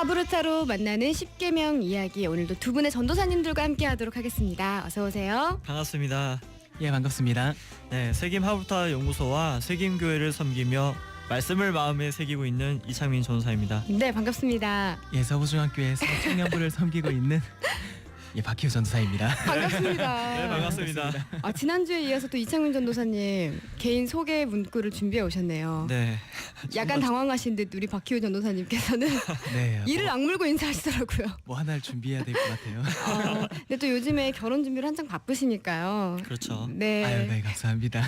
하브르타로 만나는 10계명 이야기, 오늘도 두 분의 전도사님들과 함께 하도록 하겠습니다. 어서 오세요. 반갑습니다. 예, 반갑습니다. 네, 세김 하브르타 연구소와 세김교회를 섬기며 말씀을 마음에 새기고 있는 이창민 전도사입니다. 네, 반갑습니다. 예, 서부중학교에서 청년부를 섬기고 있는 예, 박희우 전도사입니다. 반갑습니다. 네, 반갑습니다. 지난주에 이어서 또 이창민 전도사님 개인 소개 문구를 준비해 오셨네요. 네. 약간 당황하신 듯 우리 박희우 전도사님께서는 네, 이를 악물고 인사하시더라고요. 뭐 하나를 준비해야 될 것 같아요. 근데 또 요즘에 결혼 준비를 한창 바쁘시니까요. 그렇죠. 네. 아유, 네, 감사합니다.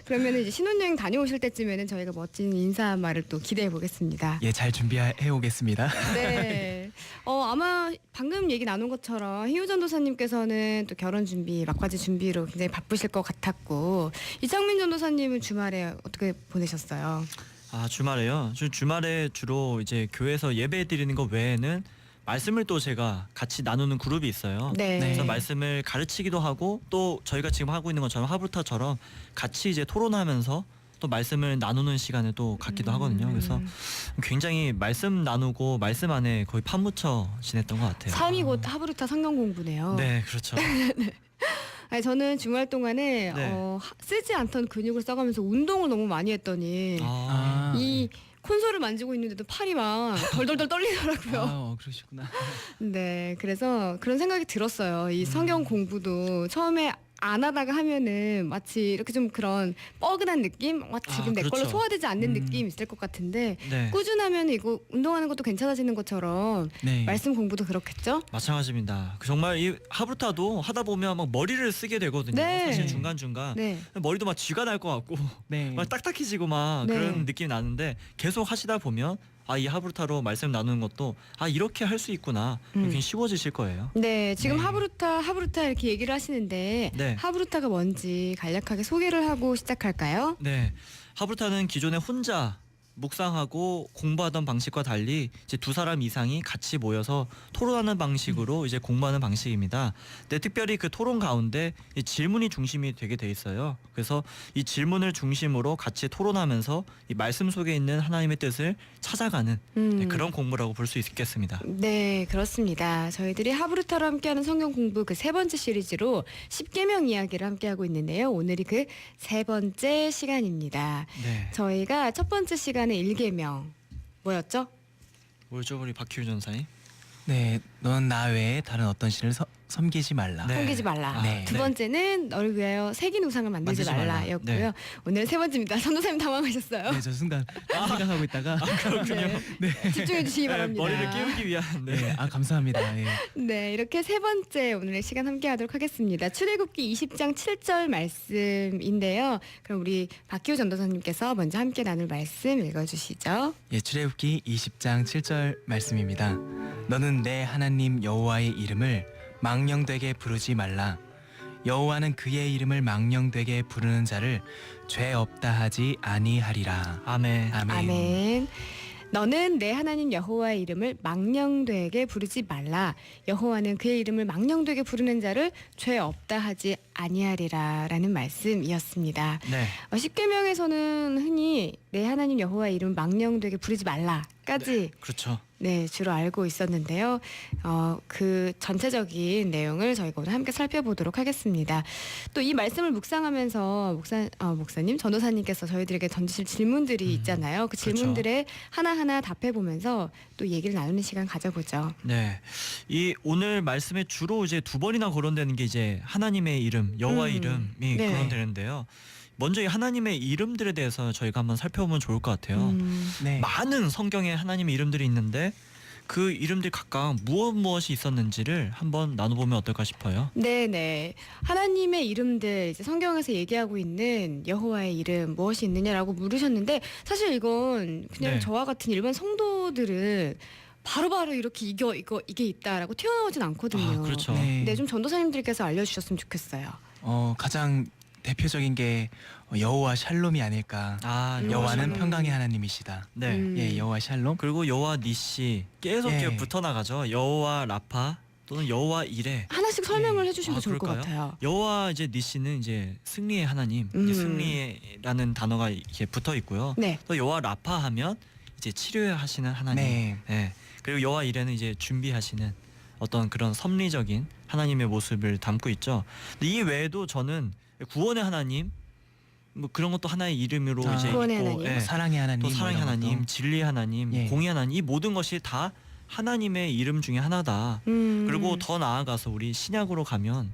그러면 이제 신혼여행 다녀오실 때쯤에는 저희가 멋진 인사말을 또 기대해 보겠습니다. 예, 잘 준비해 오겠습니다. 네. 아마 방금 얘기 나눈 것처럼 희우 전도사님께서는 또 결혼 준비, 막바지 준비로 굉장히 바쁘실 것 같았고, 이창민 전도사님은 주말에 어떻게 보내셨어요? 아, 주말에요. 주말에 주로 이제 교회에서 예배 드리는 것 외에는 말씀을 또 제가 같이 나누는 그룹이 있어요. 네. 그래서 말씀을 가르치기도 하고, 또 저희가 지금 하고 있는 것처럼 하브르타처럼 같이 이제 토론하면서 또 말씀을 나누는 시간을 또 갖기도 하거든요. 그래서 굉장히 말씀 나누고 말씀 안에 거의 파묻혀 지냈던 것 같아요. 삶이 곧 하브르타 성경 공부네요. 네, 그렇죠. 아니, 저는 주말 동안에 네. 쓰지 않던 근육을 써가면서 운동을 너무 많이 했더니 아, 이 콘솔을 만지고 있는데도 팔이 막 덜덜덜 떨리더라고요. 그러시구나. 네, 그래서 그런 생각이 들었어요. 이 성경 공부도 처음에 안 하다가 하면은 마치 이렇게 좀 그런 뻐근한 느낌? 지금 내 걸로 그렇죠. 소화되지 않는 느낌이 있을 것 같은데, 네. 꾸준하면 이거 운동하는 것도 괜찮아지는 것처럼 네. 말씀 공부도 그렇겠죠? 마찬가지입니다. 정말 이 하브르타도 하다 보면 막 머리를 쓰게 되거든요. 네. 사실 중간중간 네. 머리도 막 쥐가 날 것 같고 네. 막 딱딱해지고 막 네. 그런 느낌이 나는데, 계속 하시다 보면 이 하브르타로 말씀 나누는 것도 이렇게 할 수 있구나, 굉장히 쉬워지실 거예요. 네, 지금 네. 하브르타 이렇게 얘기를 하시는데, 네. 하브르타가 뭔지 간략하게 소개를 하고 시작할까요? 네, 하브르타는 기존에 혼자 묵상하고 공부하던 방식과 달리 이제 두 사람 이상이 같이 모여서 토론하는 방식으로 이제 공부하는 방식입니다. 근데 특별히 그 토론 가운데 이 질문이 중심이 되게 돼 있어요. 그래서 이 질문을 중심으로 같이 토론하면서 이 말씀 속에 있는 하나님의 뜻을 찾아가는 그런 공부라고 볼 수 있겠습니다. 네, 그렇습니다. 저희들이 하브르타로 함께하는 성경 공부 그 세 번째 시리즈로 10계명 이야기를 함께하고 있는데요. 오늘이 그 세 번째 시간입니다. 네, 저희가 첫 번째 시간에 1계명 뭐였죠? 뭐죠, 우리 박희우 전사님? 네, 넌 나 외에 다른 어떤 신을 섬기지 말라. 네. 섬기지 말라. 네. 두 번째는 너를 위하여 새긴 우상을 만들지 만들지 말라. 말라였고요. 네. 오늘 세 번째입니다. 전도사님 당황하셨어요. 네, 저 순간 생각하고 있다가 그렇군요. 네. 집중해 주시기 바랍니다. 머리를 깨우기 위한. 네, 감사합니다. 예. 네, 이렇게 세 번째 오늘의 시간 함께 하도록 하겠습니다. 출애굽기 20장 7절 말씀인데요. 그럼 우리 박희우 전도사님께서 먼저 함께 나눌 말씀 읽어주시죠. 예, 출애굽기 20장 7절 말씀입니다. 너는 내 하나님 여호와의 이름을 망령되게 부르지 말라. 여호와는 그의 이름을 망령되게 부르는 자를 죄 없다 하지 아니하리라. 아멘. 아멘. 아멘. 너는 내 하나님 여호와의 이름을 망령되게 부르지 말라. 여호와는 그의 이름을 망령되게 부르는 자를 죄 없다 하지 아니하리라라는 말씀이었습니다. 네. 10계명에서는 흔히 내 하나님 여호와의 이름을 망령되게 부르지 말라까지 그렇죠. 네, 주로 알고 있었는데요. 그 전체적인 내용을 저희가 오늘 함께 살펴보도록 하겠습니다. 또 이 말씀을 묵상하면서 목사님, 전도사님께서 저희들에게 던지실 질문들이 있잖아요. 그 그렇죠. 질문들에 하나하나 답해보면서 또 얘기를 나누는 시간 가져보죠. 네, 이 오늘 말씀에 주로 이제 두 번이나 거론되는 게 이제 하나님의 이름, 여호와의 이름이 네. 거론되는데요. 먼저 이 하나님의 이름들에 대해서 저희가 한번 살펴보면 좋을 것 같아요. 네. 많은 성경에 하나님의 이름들이 있는데 그 이름들이 각각 무엇이 있었는지를 한번 나눠보면 어떨까 싶어요. 네네. 하나님의 이름들, 이제 성경에서 얘기하고 있는 여호와의 이름 무엇이 있느냐라고 물으셨는데, 사실 이건 그냥 네. 저와 같은 일반 성도들은 바로바로 이렇게 이게 있다라고 튀어나오진 않거든요. 그렇죠. 네. 네, 좀 전도사님들께서 알려주셨으면 좋겠어요. 가장 대표적인 게 여호와 샬롬이 아닐까. 여호와는 샬롬. 평강의 하나님이시다. 네. 예, 여호와 샬롬. 그리고 여호와 니시 계속 예. 이렇게 붙어 나가죠. 여호와 라파 또는 여호와 이레. 하나씩 설명을 해주시면 좋을 것 그럴까요? 같아요. 여호와 이제 니시는 이제 승리의 하나님, 이제 승리라는 단어가 이렇게 붙어 있고요. 네. 또 여호와 라파 하면 이제 치료하시는 하나님. 네. 예. 그리고 여호와 이레는 이제 준비하시는 어떤 그런 섭리적인 하나님의 모습을 담고 있죠. 근데 이 외에도 저는 구원의 하나님 뭐 그런 것도 하나의 이름으로 아, 이제 구원의 있고, 하나님. 예. 사랑의 하나님, 또 사랑의 뭐 이런 하나님, 것도. 진리의 하나님, 예. 공의 하나님 이 모든 것이 다 하나님의 이름 중에 하나다. 그리고 더 나아가서 우리 신약으로 가면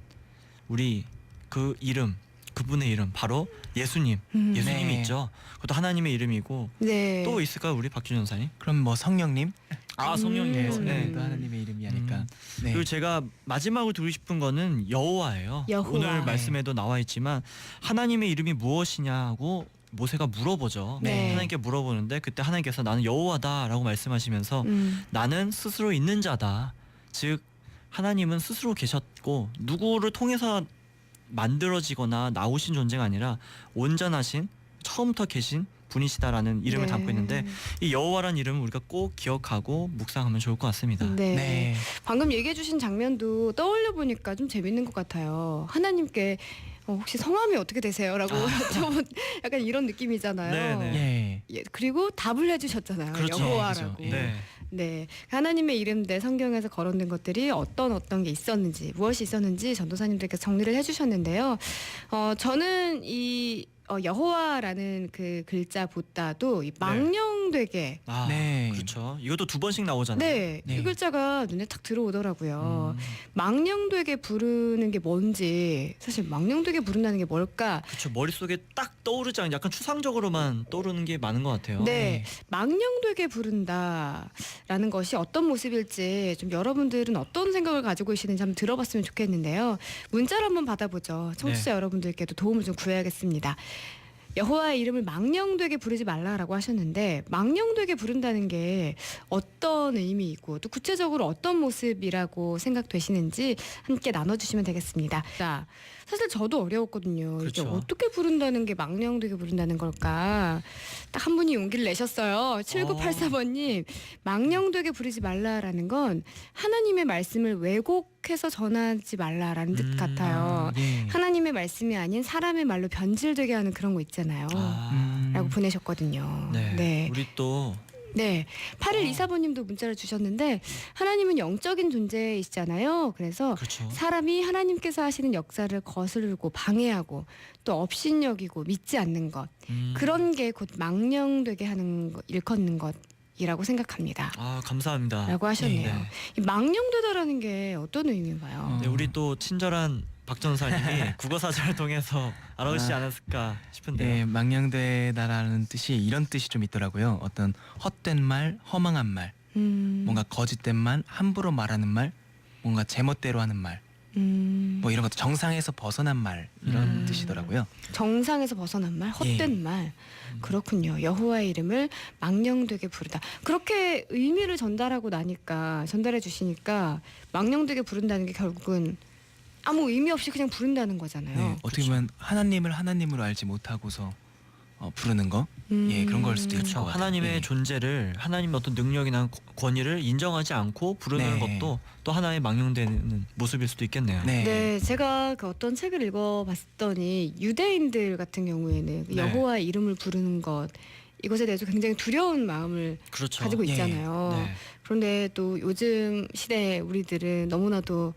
우리 그 이름 그분의 이름 바로 예수님 예수님이 네. 있죠. 그것도 하나님의 이름이고 네. 또 있을까요 우리 박준 전사님? 그럼 뭐 성령님? 성령님. 네, 음. 성령님도 하나님의 이름이 아닐까. 네. 그리고 제가 마지막으로 드리고 싶은 거는 여호와예요. 여호와. 오늘 말씀에도 나와 있지만 하나님의 이름이 무엇이냐고 모세가 물어보죠. 네. 하나님께 물어보는데 그때 하나님께서 나는 여호와다라고 말씀하시면서 나는 스스로 있는 자다. 즉 하나님은 스스로 계셨고 누구를 통해서 만들어지거나 나오신 존재가 아니라 온전하신 처음부터 계신 분이시다라는 이름을 네. 담고 있는데 이 여호와라는 이름을 우리가 꼭 기억하고 묵상하면 좋을 것 같습니다. 네. 네. 방금 얘기해주신 장면도 떠올려 보니까 좀 재밌는 것 같아요. 하나님께 혹시 성함이 어떻게 되세요?라고 여쭤본 약간 이런 느낌이잖아요. 네, 예. 예, 그리고 답을 해주셨잖아요. 그렇죠. 여호와라고. 그렇죠. 예. 네. 네, 하나님의 이름대 성경에서 거론된 것들이 어떤 게 있었는지 무엇이 있었는지 전도사님들께서 정리를 해주셨는데요. 저는 이 여호와라는 그 글자보다도 이 망령되게 아, 네. 그렇죠. 이것도 두 번씩 나오잖아요. 네, 네. 이 글자가 눈에 탁 들어오더라고요. 음, 망령되게 부르는 게 뭔지 사실 망령되게 부른다는 게 뭘까? 그렇죠. 머릿속에 딱 떠오르지 않는 약간 추상적으로만 떠오르는 게 많은 것 같아요. 네, 망령되게 부른다라는 것이 어떤 모습일지 좀 여러분들은 어떤 생각을 가지고 계시는지 한번 들어봤으면 좋겠는데요. 문자를 한번 받아보죠. 청취자 여러분들께도 도움을 좀 구해야겠습니다. 여호와의 이름을 망령되게 부르지 말라라고 하셨는데 망령되게 부른다는 게 어떤 의미이고 또 구체적으로 어떤 모습이라고 생각되시는지 함께 나눠주시면 되겠습니다. 자, 사실 저도 어려웠거든요. 이게 그렇죠. 어떻게 부른다는 게 망령되게 부른다는 걸까? 딱 한 분이 용기를 내셨어요. 7984번님 망령되게 부르지 말라라는 건 하나님의 말씀을 왜곡해서 전하지 말라라는 뜻 같아요. 예. 하나님의 말씀이 아닌 사람의 말로 변질되게 하는 그런 거 있잖아요. 라고 보내셨거든요. 네. 우리 또 네. 8124번님도 문자를 주셨는데 하나님은 영적인 존재이시잖아요. 그래서 그렇죠. 사람이 하나님께서 하시는 역사를 거스르고 방해하고 또 업신여기고 믿지 않는 것 그런 게 곧 망령되게 하는 것, 일컫는 것이라고 생각합니다. 감사합니다. 라고 하셨네요. 네. 이 망령되다라는 게 어떤 의미인가요? 네, 우리 또 친절한 박 전사님이 국어 사전을 통해서 알아오시지 않았을까 싶은데요. 네, 망령되다라는 뜻이 이런 뜻이 좀 있더라고요. 어떤 헛된 말, 허망한 말, 뭔가 거짓된 말, 함부로 말하는 말, 뭔가 제멋대로 하는 말, 뭐 이런 것도 정상에서 벗어난 말 이런 뜻이더라고요. 정상에서 벗어난 말, 헛된 말. 그렇군요. 여호와의 이름을 망령되게 부르다. 그렇게 의미를 전달해 주시니까 망령되게 부른다는 게 결국은 아무 의미 없이 그냥 부른다는 거잖아요. 네, 어떻게 보면 하나님을 하나님으로 알지 못하고서 부르는 거, 예, 그런 걸 수도 있을 그렇죠. 것 같아요. 하나님의 예. 존재를 하나님의 어떤 능력이나 권위를 인정하지 않고 부르는 네. 것도 또 하나의 망령되는 모습일 수도 있겠네요. 네. 네, 제가 그 어떤 책을 읽어봤더니 유대인들 같은 경우에는 그 네. 여호와의 이름을 부르는 것 이것에 대해서 굉장히 두려운 마음을 그렇죠. 가지고 예. 있잖아요. 네. 그런데 또 요즘 시대에 우리들은 너무나도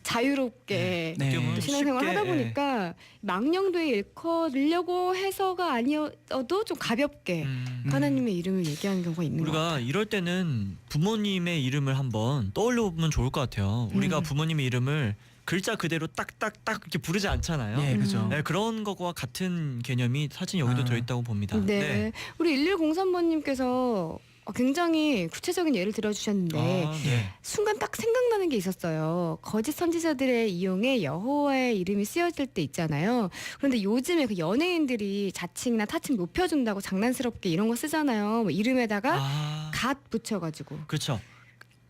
자유롭게 네. 또 신앙생활 하다 보니까 망령되게 일컬으려고 해서가 아니어도 좀 가볍게 하나님의 이름을 얘기하는 경우가 있는 것 우리가 같아요. 이럴 때는 부모님의 이름을 한번 떠올려 보면 좋을 것 같아요. 우리가 부모님의 이름을 글자 그대로 딱딱딱 이렇게 부르지 않잖아요. 예, 그죠. 네, 그런 것과 같은 개념이 사실 여기도 들어있다고 봅니다. 네. 우리 1103번님께서 굉장히 구체적인 예를 들어주셨는데 네. 순간 딱 생각나는 게 있었어요. 거짓 선지자들의 이용에 여호와의 이름이 쓰여질 때 있잖아요. 그런데 요즘에 그 연예인들이 자칭이나 타칭 높여준다고 장난스럽게 이런 거 쓰잖아요. 뭐 이름에다가 갓 붙여가지고. 그렇죠.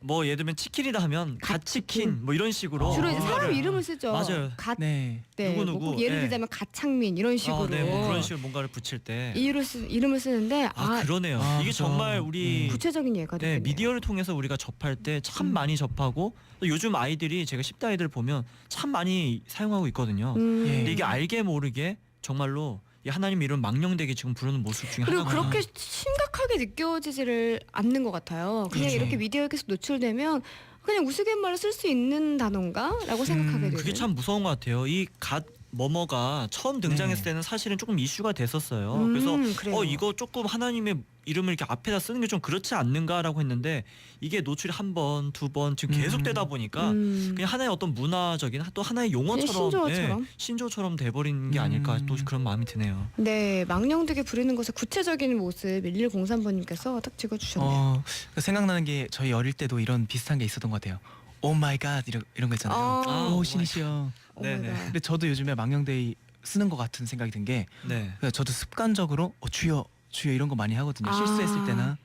뭐 예를 들면 치킨이다 하면 갓치킨 뭐 이런 식으로 주로 이제 사람 뭔가를- 이름을 쓰죠. 맞아요. 갓, 네. 네, 누구누구, 뭐 예를 예. 들자면 갓창민 이런 식으로 네, 뭐 그런 식으로 뭔가를 붙일 때 이름을 쓰는데 그러네요. 이게 그죠. 정말 우리 구체적인 예가 네, 되겠네요. 미디어를 통해서 우리가 접할 때 참 많이 접하고 또 요즘 아이들이 제가 10대 아이들 보면 참 많이 사용하고 있거든요. 예. 근데 이게 알게 모르게 정말로 이 하나님 이름 망령되게 지금 부르는 모습 중에 그리고 하나가 그렇게 심각한 거룩하게 느껴지지를 않는 것 같아요. 그냥 그렇죠. 이렇게 미디어에 계속 노출되면 그냥 우스갯말로 쓸 수 있는 단어인가라고 생각하게 되는. 그게 참 무서운 것 같아요. 이 갓 뭐뭐가 처음 등장했을 네. 때는 사실은 조금 이슈가 됐었어요. 그래서 그래요. 이거 조금 하나님의 이름을 이렇게 앞에다 쓰는 게 좀 그렇지 않는가라고 했는데 이게 노출이 한 번, 두 번 지금 계속되다 보니까 그냥 하나의 어떤 문화적인 또 하나의 용어처럼 신조어처럼? 신조어처럼 돼버리는 게 아닐까 또 그런 마음이 드네요. 네, 망령되게 부르는 것의 구체적인 모습 1103번님께서 딱 찍어주셨네요. 생각나는 게 저희 어릴 때도 이런 비슷한 게 있었던 것 같아요. 오 마이 갓 이런 거 있잖아요. 아, 오 신이시여. 네네. 근데 저도 요즘에 망령데이 쓰는 것 같은 생각이 든 게 네. 저도 습관적으로 주여 주여 이런 거 많이 하거든요. 실수했을 때나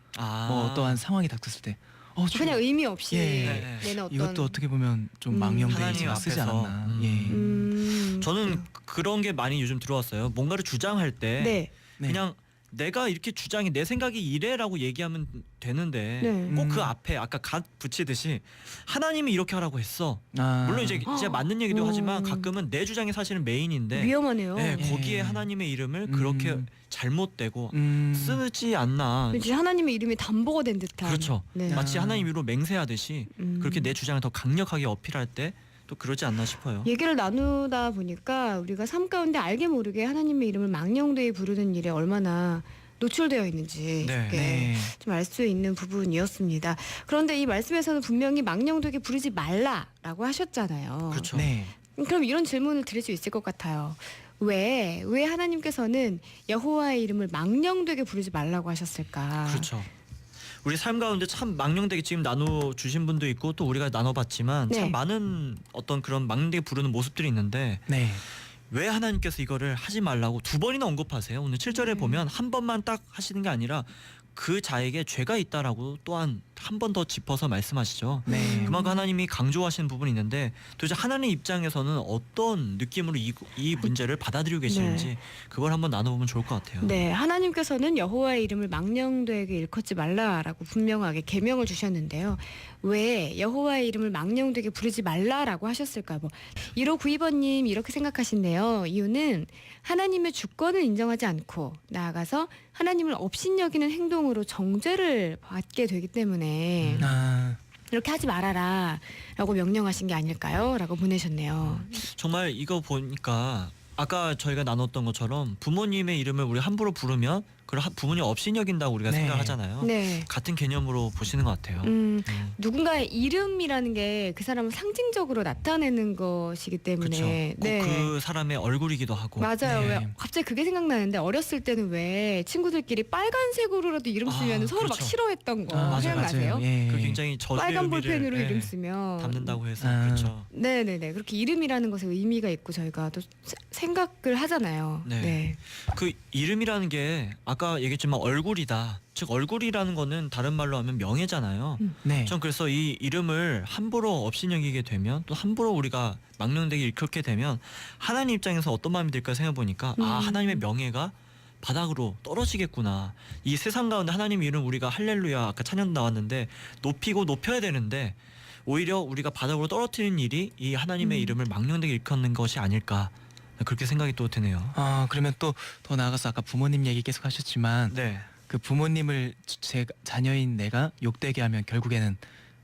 뭐 어떠한 상황이 닥쳤을 때 주여. 그냥 의미 없이 예. 내는 어떤 이것도 어떻게 보면 좀 하나님 망령데이 쓰지 앞에서, 않았나. 예. 저는 그런 게 많이 요즘 들어왔어요. 뭔가를 주장할 때 네. 네. 그냥 내가 이렇게 주장해 내 생각이 이래라고 얘기하면 되는데 네. 꼭 그 앞에 아까 갓 붙이듯이 하나님이 이렇게 하라고 했어. 물론 이제 진짜 맞는 얘기도 오. 하지만 가끔은 내 주장이 사실은 메인인데 위험하네요. 네, 예. 거기에 하나님의 이름을 그렇게 잘못되고 쓰지 않나. 왠지 하나님의 이름이 담보가 된 듯한. 그렇죠. 네. 마치 하나님 이름으로 맹세하듯이 음. 그렇게 내 주장을 더 강력하게 어필할 때 또 그러지 않나 싶어요. 얘기를 나누다 보니까 우리가 삶 가운데 알게 모르게 하나님의 이름을 망령되이 부르는 일에 얼마나 노출되어 있는지 네. 네. 좀 알 수 있는 부분이었습니다. 그런데 이 말씀에서는 분명히 망령되게 부르지 말라라고 하셨잖아요. 그렇죠. 네. 그럼 이런 질문을 드릴 수 있을 것 같아요. 왜 하나님께서는 여호와의 이름을 망령되게 부르지 말라고 하셨을까? 그렇죠. 우리 삶 가운데 참 망령되게 지금 나눠 주신 분도 있고 또 우리가 나눠봤지만 네. 참 많은 어떤 그런 망령되게 부르는 모습들이 있는데 네. 왜 하나님께서 이거를 하지 말라고 두 번이나 언급하세요? 오늘 7절에 보면 한 번만 딱 하시는 게 아니라 그 자에게 죄가 있다라고 또한 한 번 더 짚어서 말씀하시죠. 네. 그만큼 하나님이 강조하시는 부분이 있는데 도대체 하나님 입장에서는 어떤 느낌으로 이 문제를 받아들이고 계시는지 그걸 한번 나눠보면 좋을 것 같아요. 네, 하나님께서는 여호와의 이름을 망령되게 일컫지 말라라고 분명하게 계명을 주셨는데요. 왜 여호와의 이름을 망령되게 부르지 말라라고 하셨을까요? 1592번님 이렇게 생각하신대요. 이유는 하나님의 주권을 인정하지 않고 나아가서 하나님을 업신여기는 행동으로 정죄를 받게 되기 때문에 이렇게 하지 말아라 라고 명령하신 게 아닐까요? 라고 보내셨네요. 정말 이거 보니까 아까 저희가 나눴던 것처럼 부모님의 이름을 우리 함부로 부르면 그걸 부모님 없이 여긴다고 우리가 네. 생각하잖아요. 네. 같은 개념으로 보시는 것 같아요. 누군가의 이름이라는 게 그 사람을 상징적으로 나타내는 것이기 그렇죠. 때문에 꼭 그 사람의 얼굴이기도 하고. 맞아요. 네. 왜 갑자기 그게 생각나는데 어렸을 때는 왜 친구들끼리 빨간색으로라도 이름 쓰면 서로 막 그렇죠. 싫어했던 거 맞아요, 생각나세요? 예. 그 굉장히 저주의 빨간 의미를 볼펜으로 예, 이름 쓰면 담는다고 해서 아. 그렇죠. 네네네 그렇게 이름이라는 것에 의미가 있고 저희가 또 생각을 하잖아요. 네. 네. 그 이름이라는 게 아까 얘기했지만 얼굴이다. 즉 얼굴이라는 거는 다른 말로 하면 명예잖아요. 네. 전 그래서 이 이름을 함부로 업신여기게 되면 또 함부로 우리가 망령되게 일컫게 되면 하나님 입장에서 어떤 마음이 들까 생각해 보니까 하나님의 명예가 바닥으로 떨어지겠구나. 이 세상 가운데 하나님 이름 우리가 할렐루야 아까 찬양도 나왔는데 높이고 높여야 되는데 오히려 우리가 바닥으로 떨어뜨리는 일이 이 하나님의 이름을 망령되게 일컫는 것이 아닐까. 그렇게 생각이 또 드네요. 그러면 또 더 나아가서 아까 부모님 얘기 계속 하셨지만 네. 그 부모님을 제 자녀인 내가 욕되게 하면 결국에는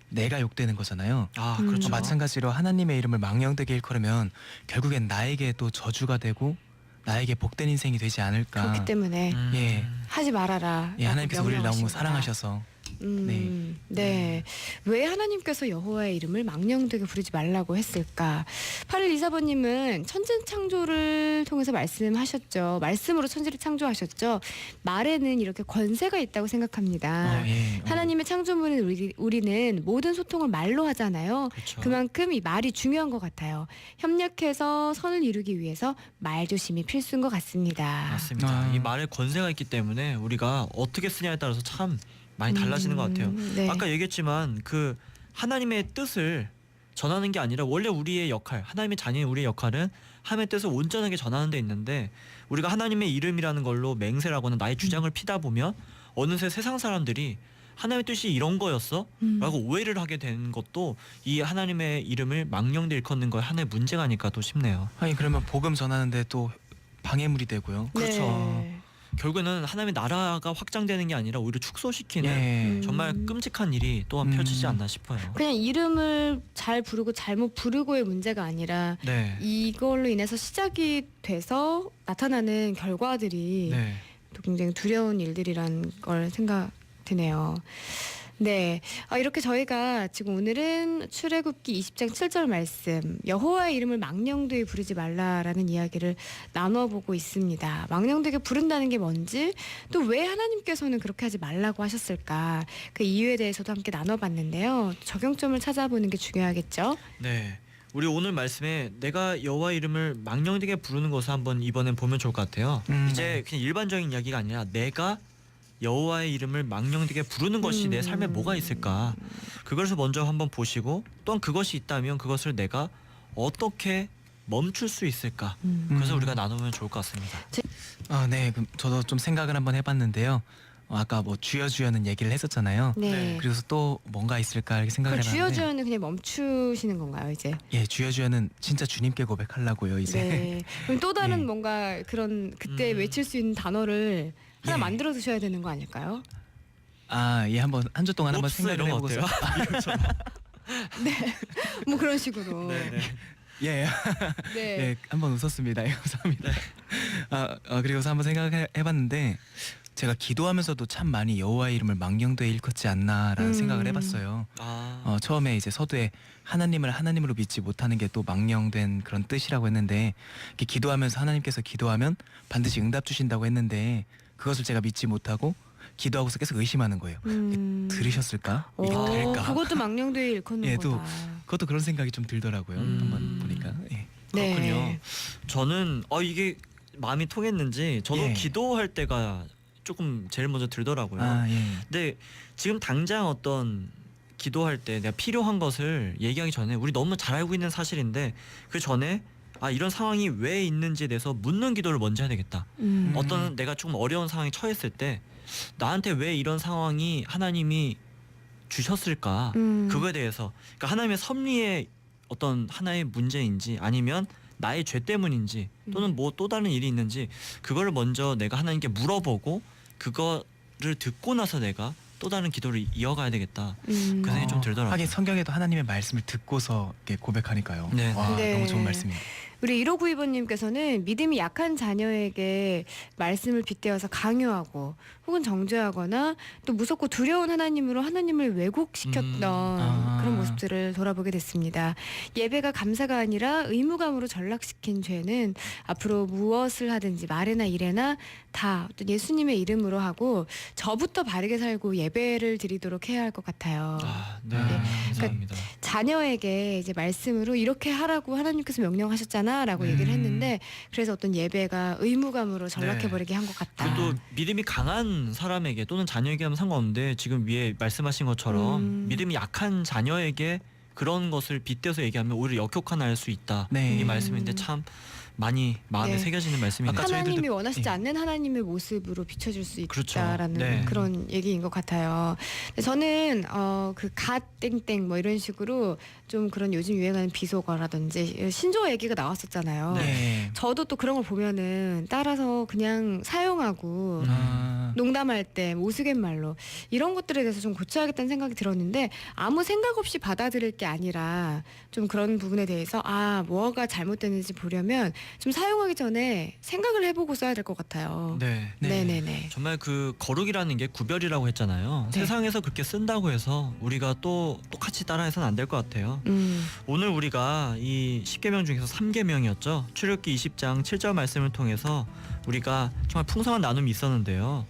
내가 욕되는 거잖아요. 아 그렇죠. 마찬가지로 하나님의 이름을 망령되게 일컬으면 결국엔 나에게 또 저주가 되고 나에게 복된 인생이 되지 않을까. 그렇기 때문에 예. 하지 말아라. 예, 하나님께서 우리를 너무 명령하신 거다. 사랑하셔서 네. 왜 하나님께서 여호와의 이름을 망령되게 부르지 말라고 했을까? 8124번님은 천지 창조를 통해서 말씀하셨죠. 말씀으로 천지를 창조하셨죠. 말에는 이렇게 권세가 있다고 생각합니다. 예. 하나님의 창조물인 우리는 모든 소통을 말로 하잖아요. 그렇죠. 그만큼 이 말이 중요한 것 같아요. 협력해서 선을 이루기 위해서 말조심이 필수인 것 같습니다. 맞습니다. 이 말에 권세가 있기 때문에 우리가 어떻게 쓰냐에 따라서 참 많이 달라지는 것 같아요. 네. 아까 얘기했지만 그 하나님의 뜻을 전하는 게 아니라 원래 우리의 역할, 하나님의 자녀인 우리의 역할은 하나님의 뜻을 온전하게 전하는 데 있는데 우리가 하나님의 이름이라는 걸로 맹세라거나 나의 주장을 피다 보면 어느새 세상 사람들이 하나님의 뜻이 이런 거였어? 라고 오해를 하게 되는 것도 이 하나님의 이름을 망령되게 일컫는 거에 하나의 문제가 아닐까 또 싶네요. 아니 그러면 복음 전하는데 또 방해물이 되고요. 그렇죠. 네. 결국에는 하나님의 나라가 확장되는 게 아니라 오히려 축소시키는 예. 정말 끔찍한 일이 또한 펼치지 않나 싶어요. 그냥 이름을 잘 부르고 잘못 부르고의 문제가 아니라 네. 이걸로 인해서 시작이 돼서 나타나는 결과들이 네. 또 굉장히 두려운 일들이란 걸 생각 드네요. 네, 이렇게 저희가 지금 오늘은 출애굽기 20장 7절 말씀 여호와의 이름을 망령되게 부르지 말라라는 이야기를 나눠보고 있습니다. 망령되게 부른다는 게 뭔지 또 왜 하나님께서는 그렇게 하지 말라고 하셨을까 그 이유에 대해서도 함께 나눠봤는데요. 적용점을 찾아보는 게 중요하겠죠. 네. 우리 오늘 말씀에 내가 여호와 이름을 망령되게 부르는 것을 한번 이번엔 보면 좋을 것 같아요. 이제 그냥 일반적인 이야기가 아니라 내가 여호와의 이름을 망령되게 부르는 것이 내 삶에 뭐가 있을까? 그것을 먼저 한번 보시고 또한 그것이 있다면 그것을 내가 어떻게 멈출 수 있을까? 그래서 우리가 나누면 좋을 것 같습니다. 네, 그럼 저도 좀 생각을 한번 해봤는데요. 아까 뭐 주여 주여는 얘기를 했었잖아요. 네. 네. 그래서 또 뭔가 있을까 이렇게 생각을 그 해봤는데 주여주여는 그냥 멈추시는 건가요, 이제? 예, 주여 주여는 진짜 주님께 고백하려고요 이제. 네. 그럼 또 다른 예. 뭔가 그런 그때 외칠 수 있는 단어를 하나 예. 만들어 두셔야 되는 거 아닐까요? 예, 한번 한 주 동안 한번 옵스 생각을 이런 거 해보고서. 어때요? 뭐 그런 식으로. 네, 네. 예, 네. 예, 한번 웃었습니다. 예, 감사합니다. 그리고서 한번 생각을 해봤는데 제가 기도하면서도 참 많이 여호와의 이름을 망령되이 일컫지 않나라는 생각을 해봤어요. 처음에 이제 서두에 하나님을 하나님으로 믿지 못하는 게 또 망령된 그런 뜻이라고 했는데 이렇게 기도하면서 하나님께서 기도하면 반드시 응답 주신다고 했는데 그것을 제가 믿지 못하고 기도하고서 계속 의심하는 거예요. 들으셨을까? 이게 될까? 그것도 망령되이 일컫는 예, 거다. 또 그것도 그런 생각이 좀 들더라고요. 한번 보니까. 예. 그렇군요. 네. 저는 이게 마음이 통했는지 저도 예. 기도할 때가 조금 제일 먼저 들더라고요. 예. 근데 지금 당장 어떤 기도할 때 내가 필요한 것을 얘기하기 전에 우리 너무 잘 알고 있는 사실인데 그 전에 이런 상황이 왜 있는지에 대해서 묻는 기도를 먼저 해야 되겠다. 어떤 내가 조금 어려운 상황에 처했을 때 나한테 왜 이런 상황이 하나님이 주셨을까? 그거에 대해서 그러니까 하나님의 섭리의 어떤 하나의 문제인지 아니면 나의 죄 때문인지 또는 뭐 또 다른 일이 있는지 그거를 먼저 내가 하나님께 물어보고 그거를 듣고 나서 내가 또 다른 기도를 이어가야 되겠다. 그 생각이 좀 들더라고요. 하긴 성경에도 하나님의 말씀을 듣고서 이렇게 고백하니까요. 네. 와, 네. 너무 좋은 말씀입니다. 우리 1592번님께서는 믿음이 약한 자녀에게 말씀을 빗대어서 강요하고 혹은 정죄하거나 또 무섭고 두려운 하나님으로 하나님을 왜곡시켰던 그런 모습들을 돌아보게 됐습니다. 예배가 감사가 아니라 의무감으로 전락시킨 죄는 앞으로 무엇을 하든지 말이나 일에나 다 어떤 예수님의 이름으로 하고 저부터 바르게 살고 예배를 드리도록 해야 할 것 같아요. 네. 감사합니다. 자녀에게 이제 말씀으로 이렇게 하라고 하나님께서 명령하셨잖아라고 얘기를 했는데 그래서 어떤 예배가 의무감으로 전락해버리게 한 것 같다. 그리고 믿음이 강한 사람에게 또는 자녀에게 하면 상관없는데 지금 위에 말씀하신 것처럼 믿음이 약한 자녀에게 그런 것을 빗대서 얘기하면 오히려 역효과날 수 있다. 네. 이 말씀인데 참 많이 마음에 네. 새겨지는 말씀이네요. 아까 하나님이 저희들도- 원하시지 예. 않는 하나님의 모습으로 비춰질 수 그렇죠. 있다라는 네. 그런 얘기인 것 같아요. 근데 저는 그 갓 땡땡 뭐 이런 식으로 좀 그런 요즘 유행하는 비속어라든지 신조어 얘기가 나왔었잖아요. 네. 저도 또 그런 걸 보면은 따라서 그냥 사용하고 농담할 때 우스갯말로 이런 것들에 대해서 좀 고쳐야겠다는 생각이 들었는데 아무 생각 없이 받아들일 게 아니라 좀 그런 부분에 대해서 뭐가 잘못됐는지 보려면 좀 사용하기 전에 생각을 해보고 써야 될 것 같아요. 네. 네네네. 정말 그 거룩이라는 게 구별이라고 했잖아요. 네. 세상에서 그렇게 쓴다고 해서 우리가 또 똑같이 따라해서는 안 될 것 같아요. 오늘 우리가 이 10계명 중에서 3계명이었죠. 출애굽기 20장 7절 말씀을 통해서 우리가 정말 풍성한 나눔이 있었는데요.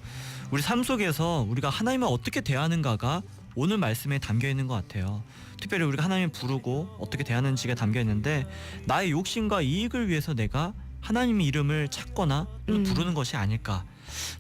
우리 삶 속에서 우리가 하나님을 어떻게 대하는가가 오늘 말씀에 담겨 있는 것 같아요. 특별히 우리가 하나님을 부르고 어떻게 대하는지가 담겨 있는데 나의 욕심과 이익을 위해서 내가 하나님의 이름을 찾거나 또는 부르는 것이 아닐까.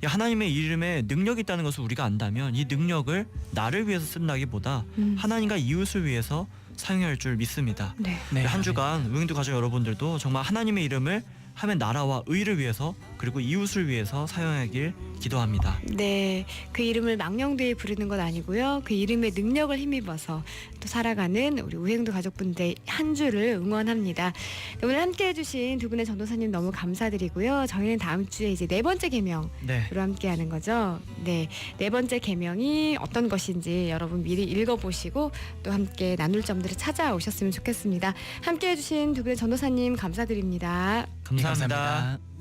하나님의 이름에 능력이 있다는 것을 우리가 안다면 이 능력을 나를 위해서 쓴다기보다 하나님과 이웃을 위해서 사용할 줄 믿습니다. 네. 네. 한 주간 우영두 가족 여러분들도 정말 하나님의 이름을 하면 나라와 의를 위해서 그리고 이웃을 위해서 사용하길 기도합니다. 네, 그 이름을 망령되이 부르는 건 아니고요. 그 이름의 능력을 힘입어서 또 살아가는 우리 우행도 가족분들 한 주를 응원합니다. 네, 오늘 함께해주신 두 분의 전도사님 너무 감사드리고요. 저희는 다음 주에 이제 네 번째 계명으로 네. 함께하는 거죠. 네, 네 번째 계명이 어떤 것인지 여러분 미리 읽어보시고 또 함께 나눌 점들을 찾아오셨으면 좋겠습니다. 함께해주신 두 분의 전도사님 감사드립니다. 감사합니다. 감사합니다.